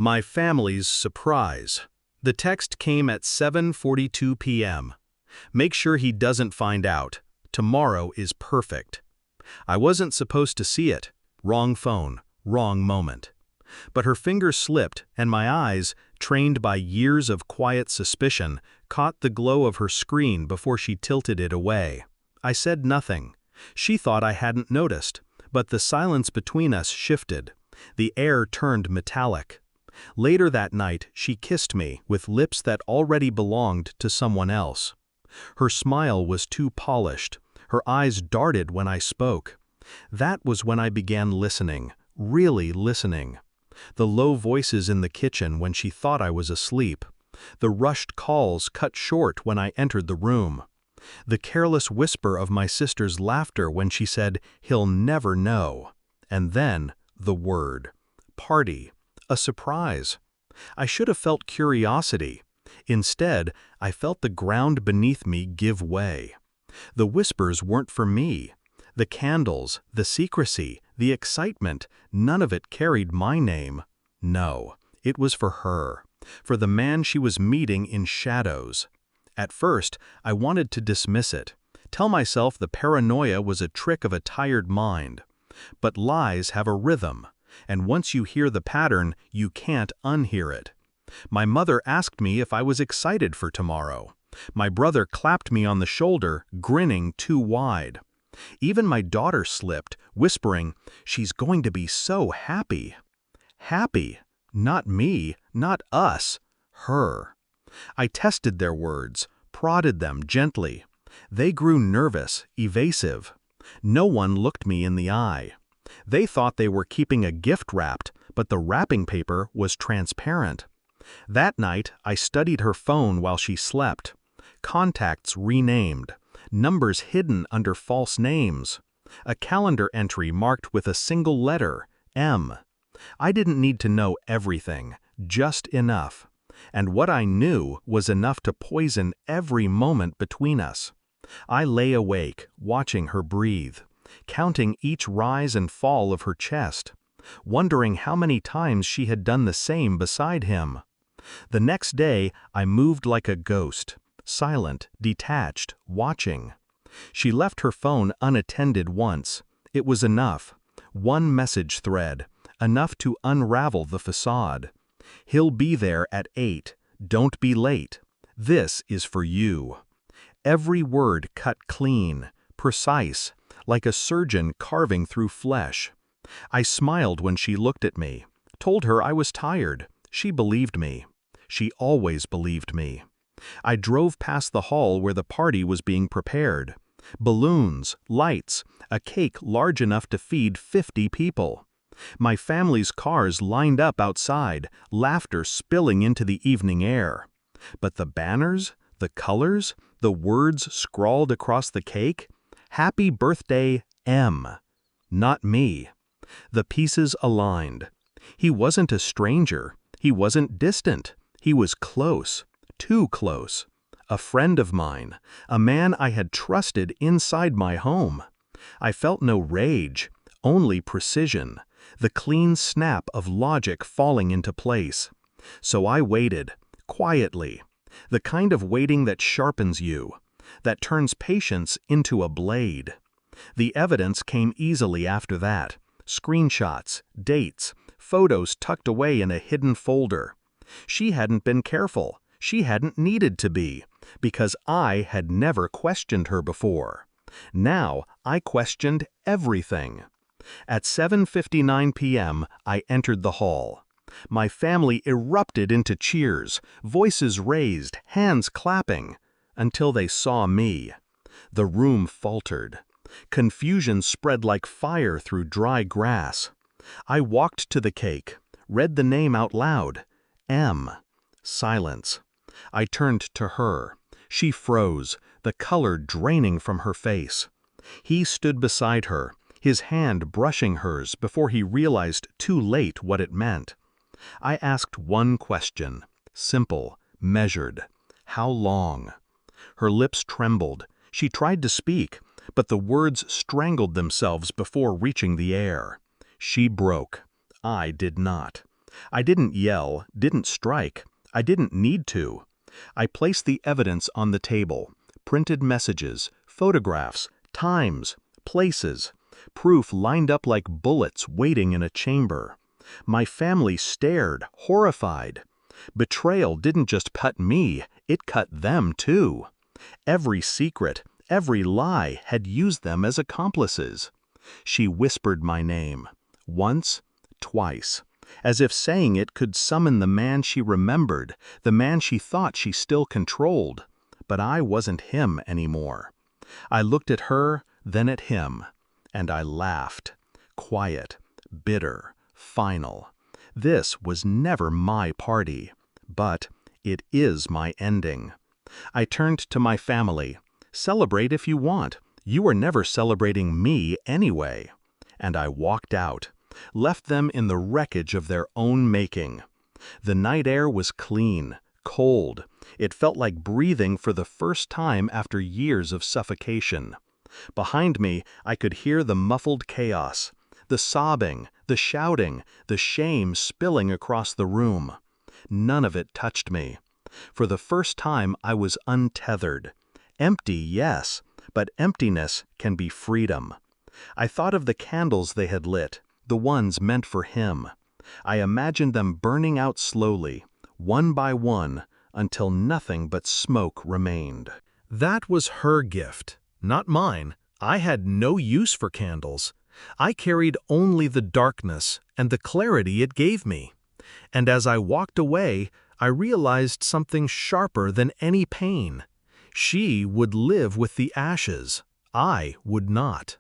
My family's surprise. The text came at 7:42 p.m. Make sure he doesn't find out. Tomorrow is perfect. I wasn't supposed to see it. Wrong phone, wrong moment. But her fingers slipped, and my eyes, trained by years of quiet suspicion, caught the glow of her screen before she tilted it away. I said nothing. She thought I hadn't noticed, but the silence between us shifted. The air turned metallic. Later that night, she kissed me with lips that already belonged to someone else. Her smile was too polished. Her eyes darted when I spoke. That was when I began listening, really listening. The low voices in the kitchen when she thought I was asleep. The rushed calls cut short when I entered the room. The careless whisper of my sister's laughter when she said, "He'll never know." And then, the word. Party. A surprise. I should have felt curiosity. Instead, I felt the ground beneath me give way. The whispers weren't for me. The candles, the secrecy, the excitement, none of it carried my name. No, it was for her, for the man she was meeting in shadows. At first, I wanted to dismiss it, tell myself the paranoia was a trick of a tired mind. But lies have a rhythm, and once you hear the pattern, you can't unhear it. My mother asked me if I was excited for tomorrow. My brother clapped me on the shoulder, grinning too wide. Even my daughter slipped, whispering, "She's going to be so happy." Happy. Not me, not us. Her. I tested their words, prodded them gently. They grew nervous, evasive. No one looked me in the eye. They thought they were keeping a gift wrapped, but the wrapping paper was transparent. That night, I studied her phone while she slept. Contacts renamed. Numbers hidden under false names. A calendar entry marked with a single letter, M. I didn't need to know everything, just enough. And what I knew was enough to poison every moment between us. I lay awake, watching her breathe, counting each rise and fall of her chest, wondering how many times she had done the same beside him. The next day, I moved like a ghost, silent, detached, watching. She left her phone unattended once. It was enough. One message thread, enough to unravel the facade. "He'll be there at 8. Don't be late. This is for you." Every word cut clean, precise, like a surgeon carving through flesh. I smiled when she looked at me, told her I was tired. She believed me. She always believed me. I drove past the hall where the party was being prepared. Balloons, lights, a cake large enough to feed 50 people. My family's cars lined up outside, laughter spilling into the evening air. But the banners, the colors, the words scrawled across the cake? "Happy Birthday, M." Not me. The pieces aligned. He wasn't a stranger. He wasn't distant. He was close. Too close. A friend of mine. A man I had trusted inside my home. I felt no rage, only precision. The clean snap of logic falling into place. So I waited, quietly. The kind of waiting that sharpens you, that turns patience into a blade. The evidence came easily after that. Screenshots, dates, photos tucked away in a hidden folder. She hadn't been careful. She hadn't needed to be, because I had never questioned her before. Now I questioned everything. At 7:59 p.m., I entered the hall. My family erupted into cheers, voices raised, hands clapping, until they saw me. The room faltered. Confusion spread like fire through dry grass. I walked to the cake, read the name out loud. M. Silence. I turned to her. She froze, the color draining from her face. He stood beside her, his hand brushing hers before he realized too late what it meant. I asked one question, simple, measured. How long? Her lips trembled. She tried to speak, but the words strangled themselves before reaching the air. She broke. I did not. I didn't yell, didn't strike. I didn't need to. I placed the evidence on the table. Printed messages, photographs, times, places. Proof lined up like bullets waiting in a chamber. My family stared, horrified. Betrayal didn't just cut me, it cut them too. Every secret, every lie had used them as accomplices. She whispered my name. Once, twice. As if saying it could summon the man she remembered, the man she thought she still controlled. But I wasn't him anymore. I looked at her, then at him. And I laughed. Quiet, bitter, final. This was never my party. But it is my ending. I turned to my family. Celebrate if you want. You are never celebrating me anyway. And I walked out, left them in the wreckage of their own making. The night air was clean, cold. It felt like breathing for the first time after years of suffocation. Behind me, I could hear the muffled chaos, the sobbing, the shouting, the shame spilling across the room. None of it touched me. For the first time, I was untethered. Empty, yes, but emptiness can be freedom. I thought of the candles they had lit, the ones meant for him. I imagined them burning out slowly, one by one, until nothing but smoke remained. That was her gift, not mine. I had no use for candles. I carried only the darkness and the clarity it gave me. And as I walked away, I realized something sharper than any pain. She would live with the ashes. I would not.